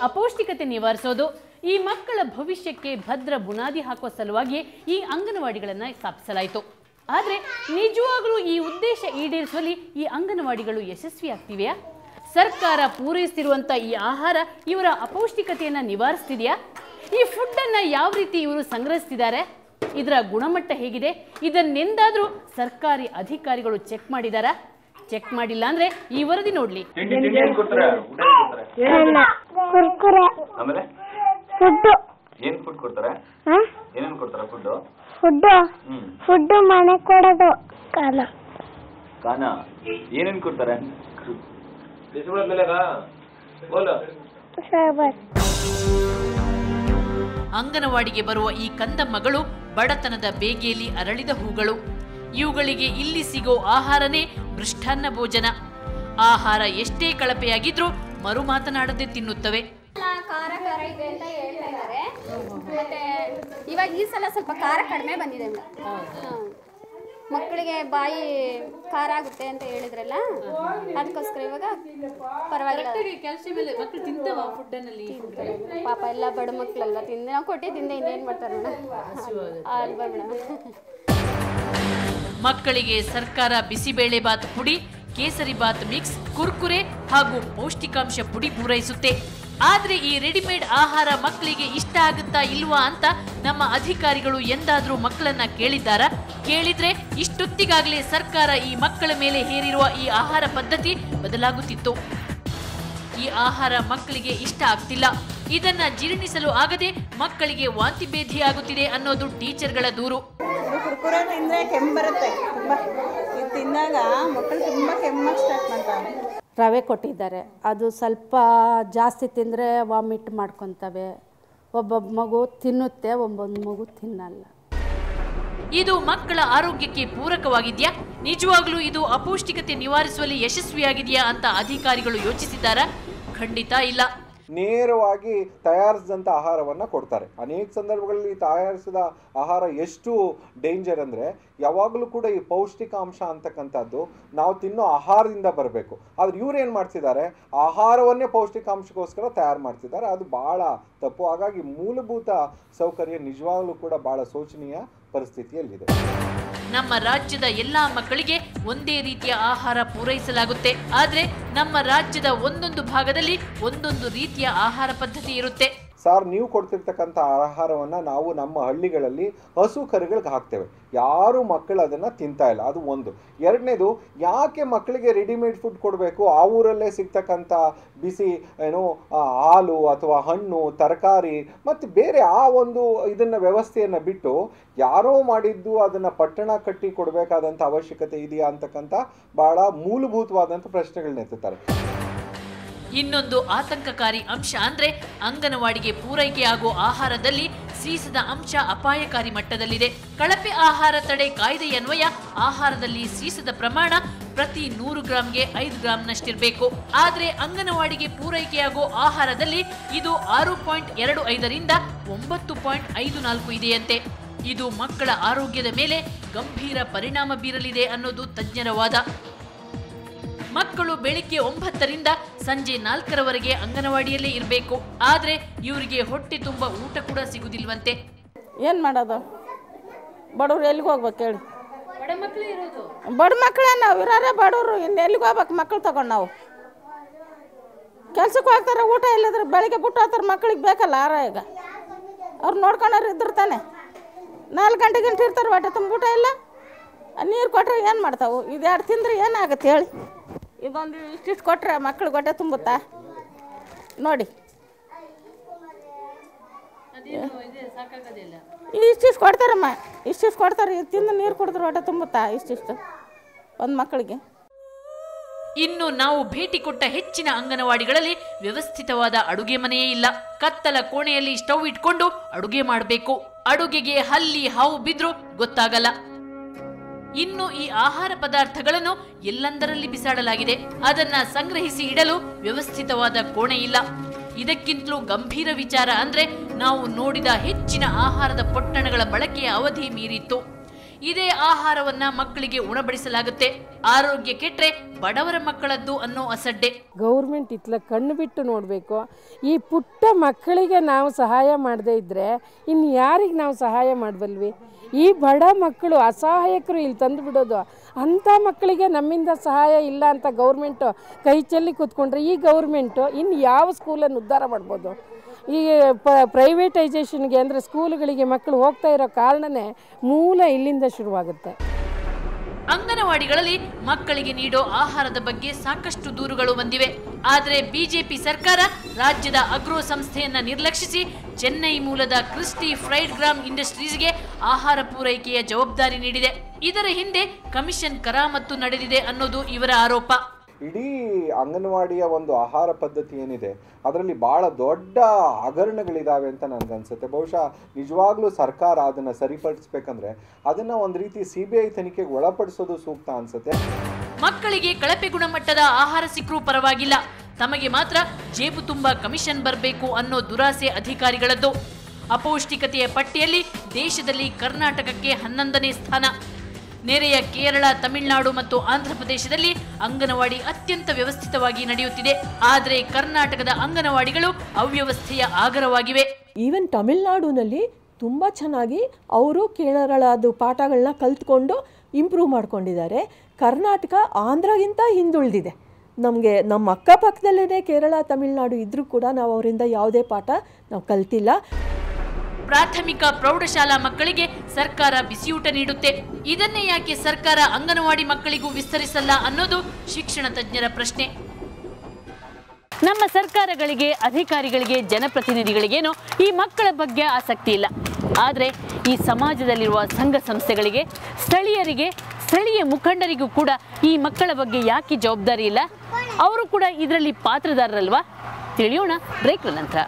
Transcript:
ಅಪೌಷ್ಟಿಕತೆ ನಿವಾರಿಸೋದು. ಈ ಮಕ್ಕಳ ಭವಿಷ್ಯಕ್ಕೆ ಭದ್ರ ಬುನಾದಿ ಹಾಕುವ ಸಲುವಾಗಿ ಈ ಅಂಗನವಾಡಿಗಳನ್ನು ಸ್ಥಾಪಿಸಲಾಯಿತು. ಆದರೆ ನಿಜವಾಗ್ಲೂ ಈ ಉದ್ದೇಶ ಈಡೇರಿಸುವಲ್ಲಿ ಈ ಅಂಗನವಾಡಿಗಳು ಯಶಸ್ವಿಯಾಗ್ತಿವೆಯಾ? ಸರ್ಕಾರ ಪೂರೈಸುತ್ತಿರುವಂಥ ಈ ಆಹಾರ ಇವರ ಅಪೌಷ್ಟಿಕತೆಯನ್ನು ನಿವಾರಿಸ್ತಿದೆಯಾ? ಈ ಫುಡ್ಡನ್ನು ಯಾವ ರೀತಿ ಇವರು ಸಂಗ್ರಹಿಸ್ತಿದ್ದಾರೆ? ಇದರ ಗುಣಮಟ್ಟ ಹೇಗಿದೆ? ಇದನ್ನೆಂದಾದರೂ ಸರ್ಕಾರಿ ಅಧಿಕಾರಿಗಳು ಚೆಕ್ ಮಾಡಿದಾರಾ? ಚೆಕ್ ಮಾಡಿಲ್ಲ ಅಂದ್ರೆ ಈ ವರದಿ ನೋಡ್ಲಿ. ಫುಡ್ ಮನೆ ಕೊಡೋದು. ಏನೇನ್ ಕೊಡ್ತಾರೆ? ಅಂಗನವಾಡಿಗೆ ಬರುವ ಈ ಕಂದಮ್ಮಗಳು ಬಡತನದ ಬೇಗೆಯಲ್ಲಿ ಅರಳಿದ ಹೂಗಳು. ಇವುಗಳಿಗೆ ಇಲ್ಲಿ ಸಿಗೋ ಆಹಾರನೇ ಮೃಷ್ಟಾನ್ನ ಭೋಜನ. ಆಹಾರ ಎಷ್ಟೇ ಕಳಪೆಯಾಗಿದ್ರೂ ಮರು ಮಾತನಾಡದೆ ತಿನ್ನುತ್ತವೆ. ಖಾರ ಖಾರ ಇದೆ ಅಂತ ಹೇಳ್ತಾ ಇದ್ದಾರೆ. ಮತ್ತೆ ಇವಾಗ ಈ ಸಲ ಸ್ವಲ್ಪ ಖಾರ ಕಡಿಮೆ ಬಂದಿದೆ. ಮಕ್ಕಳಿಗೆ ಬಾಯಿ ಖಾರ ಆಗುತ್ತೆ ಅಂತ ಹೇಳಿದ್ರಲ್ಲ, ಅದಕ್ಕೋಸ್ಕರ ಇವಾಗ ಪರವಾಗಿಲ್ಲ. ಪಾಪ ಎಲ್ಲ ಬಡ ಮಕ್ಕಳೆಲ್ಲ ತಿಂದು ನಾವು ಕೊಟ್ಟೆ ತಿಂದೆ, ಇನ್ನೇನು ಮಾಡ್ತಾರೆ ಅಲ್ವಾ ಮೇಡಮ್? ಮಕ್ಕಳಿಗೆ ಸರ್ಕಾರ ಬಿಸಿಬೇಳೆ ಬಾತ್ ಪುಡಿ, ಕೇಸರಿ ಬಾತ್ ಮಿಕ್ಸ್, ಕುರ್ಕುರೆ ಹಾಗೂ ಪೌಷ್ಟಿಕಾಂಶ ಪುಡಿ ಪೂರೈಸುತ್ತೆ. ಆದ್ರೆ ಈ ರೆಡಿಮೇಡ್ ಆಹಾರ ಮಕ್ಕಳಿಗೆ ಇಷ್ಟ ಆಗುತ್ತಾ ಇಲ್ವಾ ಅಂತ ನಮ್ಮ ಅಧಿಕಾರಿಗಳು ಎಂದಾದ್ರೂ ಮಕ್ಕಳನ್ನ ಕೇಳಿದ್ದಾರಾ? ಕೇಳಿದ್ರೆ ಇಷ್ಟೊತ್ತಿಗಾಗಲೇ ಸರ್ಕಾರ ಈ ಮಕ್ಕಳ ಮೇಲೆ ಹೇರಿರುವ ಈ ಆಹಾರ ಪದ್ಧತಿ ಬದಲಾಗುತ್ತಿತ್ತು. ಈ ಆಹಾರ ಮಕ್ಕಳಿಗೆ ಇಷ್ಟ ಆಗ್ತಿಲ್ಲ. ಇದನ್ನ ಜೀರ್ಣಿಸಲು ಆಗದೆ ಮಕ್ಕಳಿಗೆ ವಾಂತಿ ಭೇದಿಯಾಗುತ್ತಿದೆ ಅನ್ನೋದು ಟೀಚರ್ಗಳ ದೂರು. ಕುರ್ಕುರೆ ತಿಂದ್ರೆ ಕೆಮ್ಮು ಬರುತ್ತೆ. ತಿಂದಾಗ ಮಕ್ಕಳು ತುಂಬಾ ಕೆಮ್ಮಕ್ಕೆ ಸ್ಟಾರ್ಟ್ ಮಾಡ್ತಾರೆ. ರವೆ ಕೊಟ್ಟಿದ್ದಾರೆ, ಅದು ಸ್ವಲ್ಪ ಜಾಸ್ತಿ ತಿಂದರೆ ವಾಮಿಟ್ ಮಾಡ್ಕೊತವೆ. ಒಬ್ಬೊಬ್ಬ ಮಗು ತಿನ್ನುತ್ತೆ, ಒಬ್ಬೊಂದು ಮಗು ತಿನ್ನಲ್ಲ. ಇದು ಮಕ್ಕಳ ಆರೋಗ್ಯಕ್ಕೆ ಪೂರಕವಾಗಿದೆಯಾ? ನಿಜವಾಗ್ಲೂ ಇದು ಅಪೌಷ್ಟಿಕತೆ ನಿವಾರಿಸುವಲ್ಲಿ ಯಶಸ್ವಿಯಾಗಿದೆಯಾ ಅಂತ ಅಧಿಕಾರಿಗಳು ಯೋಚಿಸಿದ್ದಾರಾ? ಖಂಡಿತ ಇಲ್ಲ. ನೇರವಾಗಿ ತಯಾರಿಸಿದಂಥ ಆಹಾರವನ್ನು ಕೊಡ್ತಾರೆ. ಅನೇಕ ಸಂದರ್ಭಗಳಲ್ಲಿ ತಯಾರಿಸಿದ ಆಹಾರ ಎಷ್ಟು ಡೇಂಜರ್ ಅಂದರೆ, ಯಾವಾಗಲೂ ಕೂಡ ಈ ಪೌಷ್ಟಿಕಾಂಶ ಅಂತಕ್ಕಂಥದ್ದು ನಾವು ತಿನ್ನೋ ಆಹಾರದಿಂದ ಬರಬೇಕು. ಆದರೆ ಇವ್ರು ಏನು ಮಾಡ್ತಿದ್ದಾರೆ, ಆಹಾರವನ್ನೇ ಪೌಷ್ಟಿಕಾಂಶಕ್ಕೋಸ್ಕರ ತಯಾರು ಮಾಡ್ತಿದ್ದಾರೆ. ಅದು ಭಾಳ ತಪ್ಪು. ಹಾಗಾಗಿ ಮೂಲಭೂತ ಸೌಕರ್ಯ ನಿಜವಾಗ್ಲೂ ಕೂಡ ಭಾಳ ಶೋಚನೀಯ ಪರಿಸ್ಥಿತಿಯಲ್ಲಿದೆ. ನಮ್ಮ ರಾಜ್ಯದ ಎಲ್ಲಾ ಮಕ್ಕಳಿಗೆ ಒಂದೇ ರೀತಿಯ ಆಹಾರ ಪೂರೈಸಲಾಗುತ್ತೆ. ಆದರೆ ನಮ್ಮ ರಾಜ್ಯದ ಒಂದೊಂದು ಭಾಗದಲ್ಲಿ ಒಂದೊಂದು ರೀತಿಯ ಆಹಾರ ಪದ್ಧತಿ ಇರುತ್ತೆ. ಸರ್, ನೀವು ಕೊಡ್ತಿರ್ತಕ್ಕಂಥ ಆಹಾರವನ್ನು ನಾವು ನಮ್ಮ ಹಳ್ಳಿಗಳಲ್ಲಿ ಹಸು ಕರುಗಳಿಗೆ ಹಾಕ್ತೇವೆ. ಯಾರು ಮಕ್ಕಳು ಅದನ್ನು ತಿಂತಾ ಇಲ್ಲ. ಅದು ಒಂದು. ಎರಡನೇದು, ಯಾಕೆ ಮಕ್ಕಳಿಗೆ ರೆಡಿಮೇಡ್ ಫುಡ್ ಕೊಡಬೇಕು? ಆ ಊರಲ್ಲೇ ಸಿಗ್ತಕ್ಕಂಥ ಬಿಸಿ ಹಾಲು ಅಥವಾ ಹಣ್ಣು, ತರಕಾರಿ ಮತ್ತು ಬೇರೆ ಆ ಒಂದು ಇದನ್ನು ವ್ಯವಸ್ಥೆಯನ್ನು ಬಿಟ್ಟು ಯಾರೋ ಮಾಡಿದ್ದು ಅದನ್ನು ಪಟ್ಟಣ ಕಟ್ಟಿ ಕೊಡಬೇಕಾದಂಥ ಅವಶ್ಯಕತೆ ಇದೆಯಾ ಅಂತಕ್ಕಂಥ ಭಾಳ ಮೂಲಭೂತವಾದಂಥ ಪ್ರಶ್ನೆಗಳನ್ನ ಎತ್ತುತ್ತಾರೆ. ಇನ್ನೊಂದು ಆತಂಕಕಾರಿ ಅಂಶ ಅಂದ್ರೆ ಅಂಗನವಾಡಿಗೆ ಪೂರೈಕೆಯಾಗುವ ಆಹಾರದಲ್ಲಿ ಸೀಸದ ಅಂಶ ಅಪಾಯಕಾರಿ ಮಟ್ಟದಲ್ಲಿದೆ. ಕಳಪೆ ಆಹಾರ ತಡೆ ಕಾಯ್ದೆಯನ್ವಯ ಆಹಾರದಲ್ಲಿ ಸೀಸದ ಪ್ರಮಾಣ ಪ್ರತಿ 100 ಗ್ರಾಂಗೆ 5 ಗ್ರಾಂನಷ್ಟಿರಬೇಕು. ಆದರೆ ಅಂಗನವಾಡಿಗೆ ಪೂರೈಕೆಯಾಗುವ ಆಹಾರದಲ್ಲಿ ಇದು 6.25ರಿಂದ 9.54 ಇದೆಯಂತೆ. ಇದು ಮಕ್ಕಳ ಆರೋಗ್ಯದ ಮೇಲೆ ಗಂಭೀರ ಪರಿಣಾಮ ಬೀರಲಿದೆ ಅನ್ನೋದು ತಜ್ಞರ ವಾದ. ಮಕ್ಕಳು ಬೆಳಿಗ್ಗೆ 9ರಿಂದ ಸಂಜೆ 4ರವರೆಗೆ ಅಂಗನವಾಡಿಯಲ್ಲೇ ಇರಬೇಕು. ಆದರೆ ಇವರಿಗೆ ಹೊಟ್ಟೆ ತುಂಬ ಊಟ ಕೂಡ ಸಿಗುದಿಲ್ವಂತೆ. ಏನು ಮಾಡೋದು? ಬಡವ್ರು ಎಲ್ಲಿಗೆ ಹೋಗ್ಬೇಕು ಹೇಳಿ? ಬಡ ಮಕ್ಕಳೇ ನಾವು ಇರೋರೇ ಬಡವರು. ಇನ್ನು ಎಲ್ಲಿಗೆ ಹೋಗ್ಬೇಕು ಮಕ್ಕಳು ತಗೊಂಡು? ನಾವು ಕೆಲ್ಸಕ್ಕೆ ಹೋಗ್ತಾರೆ, ಊಟ ಇಲ್ಲದ್ರೆ ಬೆಳಗ್ಗೆ ಬಿಟ್ಟು ಹೋಗ್ತಾರೆ. ಮಕ್ಕಳಿಗೆ ಬೇಕಲ್ಲ ಆಹಾರ. ಈಗ ಅವ್ರು ನೋಡ್ಕೊಂಡವ್ರು ಇದ್ರು ತಾನೆ. 4 ಗಂಟೆಗೆ ಇರ್ತಾರೆ, ಹೊಟ್ಟೆ ತುಂಬ ಊಟ ಇಲ್ಲ. ನೀರು ಕೊಟ್ಟರೆ ಏನು ಮಾಡ್ತಾವೆ? ಇದು 2 ತಿಂದರೆ ಏನಾಗುತ್ತೆ ಹೇಳಿ? ಇದೊಂದು ಇಷ್ಟಿಷ್ಟು ಕೊಟ್ಟರೆ ಮಕ್ಕಳಿಗೆ ಹೊಟ್ಟೆ ತುಂಬುತ್ತಾ? ನೋಡಿ, ಇಷ್ಟಿಷ್ಟು ಕೊಡ್ತಾರಮ್ಮ, ಇಷ್ಟಿಷ್ಟು ಕೊಡ್ತಾರೆ. ಇದು ತಿಂದು ನೀರು ಕುಡಿದ್ರೆ ಹೊಟ್ಟೆ ತುಂಬುತ್ತಾ? ಇಷ್ಟಿಷ್ಟು ಒಂದು ಮಕ್ಕಳಿಗೆ. ಇನ್ನು ನಾವು ಭೇಟಿ ಕೊಟ್ಟ ಹೆಚ್ಚಿನ ಅಂಗನವಾಡಿಗಳಲ್ಲಿ ವ್ಯವಸ್ಥಿತವಾದ ಅಡುಗೆ ಮನೆಯೇ ಇಲ್ಲ. ಕತ್ತಲ ಕೋಣೆಯಲ್ಲಿ ಸ್ಟವ್ ಇಟ್ಕೊಂಡು ಅಡುಗೆ ಮಾಡಬೇಕು. ಅಡುಗೆಗೆ ಹಲ್ಲಿ ಹಾವು ಬಿದ್ರೂ ಗೊತ್ತಾಗಲ್ಲ. ಇನ್ನು ಈ ಆಹಾರ ಪದಾರ್ಥಗಳನ್ನು ಎಲ್ಲೆಂದರಲ್ಲಿ ಬಿಸಾಡಲಾಗಿದೆ. ಅದನ್ನ ಸಂಗ್ರಹಿಸಿ ಇಡಲು ವ್ಯವಸ್ಥಿತವಾದ ಕೋಣೆ ಇಲ್ಲ. ಇದಕ್ಕಿಂತಲೂ ಗಂಭೀರ ವಿಚಾರ ಅಂದ್ರೆ ನಾವು ನೋಡಿದ ಹೆಚ್ಚಿನ ಆಹಾರದ ಪೊಟ್ಟಣಗಳ ಬಳಕೆಯ ಅವಧಿ ಮೀರಿತ್ತು. ಇದೇ ಆಹಾರವನ್ನ ಮಕ್ಕಳಿಗೆ ಉಣಬಡಿಸಲಾಗುತ್ತೆ. ಆರೋಗ್ಯ ಕೆಟ್ರೆ ಬಡವರ ಮಕ್ಕಳದ್ದು ಅನ್ನೋ ಅಸಡ್ಡೆ. ಗೌರ್ಮೆಂಟ್ ಇತ್ಲ ಕಣ್ಣು ಬಿಟ್ಟು ನೋಡಬೇಕು. ಈ ಪುಟ್ಟ ಮಕ್ಕಳಿಗೆ ನಾವು ಸಹಾಯ ಮಾಡದೇ ಇದ್ದರೆ ಇನ್ನು ಯಾರಿಗೆ ನಾವು ಸಹಾಯ ಮಾಡಬಲ್ವಿ? ಈ ಬಡ ಮಕ್ಕಳು ಅಸಹಾಯಕರು ಇಲ್ಲಿ ತಂದು ಬಿಡೋದು. ಅಂಥ ಮಕ್ಕಳಿಗೆ ನಮ್ಮಿಂದ ಸಹಾಯ ಇಲ್ಲ ಅಂತ ಗೌರ್ಮೆಂಟು ಕೈ ಚೆಲ್ಲಿ ಕೂತ್ಕೊಂಡ್ರೆ ಈ ಗೌರ್ಮೆಂಟು ಇನ್ನು ಯಾವ ಸ್ಕೂಲನ್ನು ಉದ್ಧಾರ ಮಾಡ್ಬೋದು? ಈ ಪ್ರೈವೇಟೈಸೇಷನ್ಗೆ ಅಂದರೆ ಸ್ಕೂಲುಗಳಿಗೆ ಮಕ್ಕಳು ಹೋಗ್ತಾ ಇರೋ ಕಾರಣನೇ ಮೂಲ ಇಲ್ಲಿಂದ ಶುರುವಾಗುತ್ತೆ. ಅಂಗನವಾಡಿಗಳಲ್ಲಿ ಮಕ್ಕಳಿಗೆ ನೀಡೋ ಆಹಾರದ ಬಗ್ಗೆ ಸಾಕಷ್ಟು ದೂರುಗಳು ಬಂದಿವೆ. ಆದರೆ ಬಿಜೆಪಿ ಸರ್ಕಾರ ರಾಜ್ಯದ ಅಗ್ರೋ ಸಂಸ್ಥೆಯನ್ನ ನಿರ್ಲಕ್ಷಿಸಿ ಚೆನ್ನೈ ಮೂಲದ ಕ್ರಿಸ್ಟಿ ಫ್ರೈಡ್ ಗ್ರಾಮ್ ಇಂಡಸ್ಟ್ರೀಸ್ಗೆ ಆಹಾರ ಪೂರೈಕೆಯ ಜವಾಬ್ದಾರಿ ನೀಡಿದೆ. ಇದರ ಹಿಂದೆ ಕಮಿಷನ್ ಕರಾಮತ್ತು ನಡೆದಿದೆ ಅನ್ನೋದು ಇವರ ಆರೋಪ. ಇಡೀ ಅಂಗನವಾಡಿಯ ಒಂದು ಆಹಾರ ಪದ್ಧತಿ ಏನಿದೆ ಅದರಲ್ಲಿ ಭಾಳ ದೊಡ್ಡ ಹಗರಣಗಳಿದ್ದಾವೆ ಅಂತ ನನಗನ್ಸುತ್ತೆ. ಬಹುಶಃ ನಿಜವಾಗ್ಲೂ ಸರ್ಕಾರ ಅದನ್ನು ಸರಿಪಡಿಸ್ಬೇಕಂದ್ರೆ ಅದನ್ನು ಒಂದು ರೀತಿ CBI ತನಿಖೆಗೆ ಒಳಪಡಿಸೋದು ಸೂಕ್ತ ಅನ್ಸುತ್ತೆ. ಮಕ್ಕಳಿಗೆ ಕಳಪೆ ಗುಣಮಟ್ಟದ ಆಹಾರ ಸಿಕ್ಕರೂ ಪರವಾಗಿಲ್ಲ, ತಮಗೆ ಮಾತ್ರ ಜೇಬು ತುಂಬ ಕಮಿಷನ್ ಬರಬೇಕು ಅನ್ನೋ ದುರಾಸೆ ಅಧಿಕಾರಿಗಳದ್ದು. ಅಪೌಷ್ಟಿಕತೆಯ ಪಟ್ಟಿಯಲ್ಲಿ ದೇಶದಲ್ಲಿ ಕರ್ನಾಟಕಕ್ಕೆ 11ನೇ ಸ್ಥಾನ. ನೆರೆಯ ಕೇರಳ, ತಮಿಳುನಾಡು ಮತ್ತು ಆಂಧ್ರಪ್ರದೇಶದಲ್ಲಿ ಅಂಗನವಾಡಿ ಅತ್ಯಂತ ವ್ಯವಸ್ಥಿತವಾಗಿ ನಡೆಯುತ್ತಿದೆ. ಆದರೆ ಕರ್ನಾಟಕದ ಅಂಗನವಾಡಿಗಳು ಅವ್ಯವಸ್ಥೆಯ ಆಗರವಾಗಿವೆ. ಈವನ್ ತಮಿಳುನಾಡಿನಲ್ಲಿ ತುಂಬ ಚೆನ್ನಾಗಿ ಅವರು ಕೇರಳದ ಪಾಠಗಳನ್ನ ಕಲ್ತ್ಕೊಂಡು ಇಂಪ್ರೂವ್ ಮಾಡ್ಕೊಂಡಿದ್ದಾರೆ. ಕರ್ನಾಟಕ ಆಂಧ್ರಗಿಂತ ಹಿಂದುಳಿದಿದೆ. ನಮಗೆ ನಮ್ಮ ಅಕ್ಕಪಕ್ಕದಲ್ಲೇ ಕೇರಳ, ತಮಿಳುನಾಡು ಇದ್ದರೂ ಕೂಡ ನಾವು ಅವರಿಂದ ಯಾವುದೇ ಪಾಠ ನಾವು ಕಲ್ತಿಲ್ಲ. ಪ್ರಾಥಮಿಕ ಪ್ರೌಢಶಾಲಾ ಮಕ್ಕಳಿಗೆ ಸರ್ಕಾರ ಬಿಸಿಯೂಟ ನೀಡುತ್ತೆ. ಇದನ್ನೇ ಯಾಕೆ ಸರ್ಕಾರ ಅಂಗನವಾಡಿ ಮಕ್ಕಳಿಗೂ ವಿಸ್ತರಿಸಲ್ಲ ಅನ್ನೋದು ಶಿಕ್ಷಣ ತಜ್ಞರ ಪ್ರಶ್ನೆ. ನಮ್ಮ ಸರ್ಕಾರಗಳಿಗೆ, ಅಧಿಕಾರಿಗಳಿಗೆ, ಜನಪ್ರತಿನಿಧಿಗಳಿಗೇನೋ ಈ ಮಕ್ಕಳ ಬಗ್ಗೆ ಆಸಕ್ತಿ ಇಲ್ಲ. ಆದರೆ ಈ ಸಮಾಜದಲ್ಲಿರುವ ಸಂಘ ಸಂಸ್ಥೆಗಳಿಗೆ, ಸ್ಥಳೀಯರಿಗೆ, ಸ್ಥಳೀಯ ಮುಖಂಡರಿಗೂ ಕೂಡ ಈ ಮಕ್ಕಳ ಬಗ್ಗೆ ಯಾಕೆ ಜವಾಬ್ದಾರಿ ಇಲ್ಲ? ಅವರು ಕೂಡ ಇದರಲ್ಲಿ ಪಾತ್ರದಾರರಲ್ವಾ? ತಿಳಿಯೋಣ ಬ್ರೇಕ್ನ ನಂತರ.